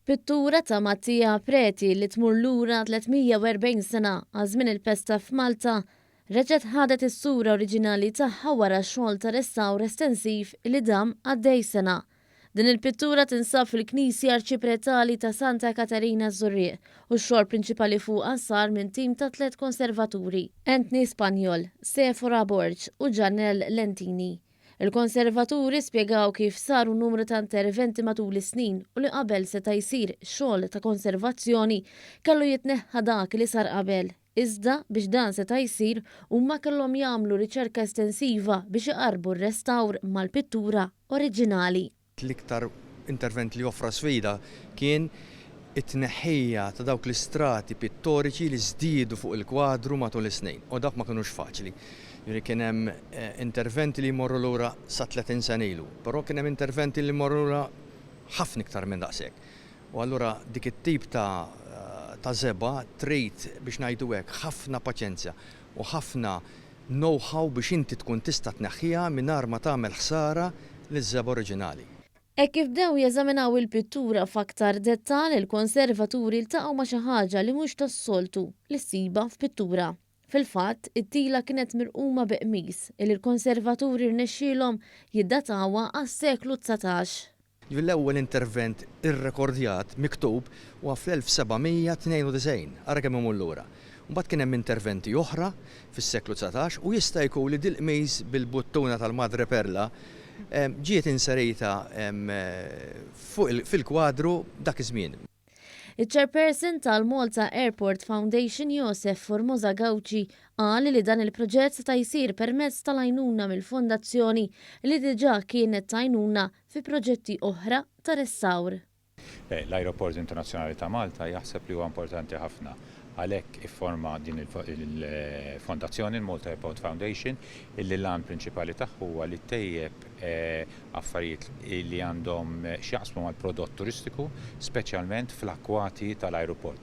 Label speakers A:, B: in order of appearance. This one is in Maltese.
A: Pittura ta' Mattia Preti li tmur lura 340 sena għażmien il-pesta f'Malta reġgħet ħadet is-sura oriġinali tagħha wara xogħol ta' restawr estensiv li dam għaddej sena. Din il-pittura tinsab fil-Knisja Arċipretali ta' Santa Caterina Żurrieq u x-xogħol prinċipali fuqha sar minn tim ta' 3 konservaturi, Anthony Spanjol, Sephora Borg u Janelle Lentini. Il-konservaturi spjegaw kif saru numru ta' interventi matul is-snin u li qabel seta' jsir xogħol ta' konservazzjoni kellu jitneħħa dak li sar qabel. Iżda biex dan seta' jsir huma kellhom jagħmlu riċerka estensiva biex iqarbu r-restawr mal-pittura oriġinali.
B: L-iktar intervent li offra sfida kien it-tneħħija ta' dawk l-istrati pittoriċi li żdiedu fuq il-kwadru matul is-snin u dak ma kinux faċli. Kien hemm interventi li jmorru lura sa 30 sena ilu, però kien hemm interventi li jmorru lura ħafna iktar minn daqshekk. U allura dik it-tip ta' żeba trid biex ngħidu hekk ħafna paċenzja u ħafna know-how biex inti tkun tista' tneħħiha mingħajr ma tagħmel ħsara liż-żeba oriġinali.
A: Kif bdew jeżaminaw il-pittura f'aktar dettal, il-konservaturi ltaqgħu ma' xi ħaġa li mhux tas-soltu li ssiba f'pittura. Fil-fatt, it-tila kienet mirquma biqmis il konservaturi rnexxielhom jiddatawha għas-seklu 19.
B: L-ewwel intervent irrekordjat miktub huwa fl-1792, ara kemm imur lura. Mbagħad kien hemm interventi oħra fis-seklu 19 u jista' jkun li dil-qmiż bil-buttuna tal-Madre Perla ġiet inserita fil-kwadru dak iż-żmien.
A: Il-chairperson tal-Malta Airport Foundation Josef Formosa Gawci qal li dan il-proġett seta' jsir permezz tal-għajnuna mill-fondazzjoni li diġà kienet tajnuna fi proġetti oħra ta' restawr.
C: L-Ajruport Internazzjonali ta' Malta jaħseb li huwa importanti ħafna għalhekk ifforma din il-fondazzjoni il-Malta Airport Foundation illi l-għan prinċipali tagħha huwa li tejjeb affarijiet li għandhom x'jaqsmu mal-prodott turistiku, speċjalment fl-akkwati tal-ajruport.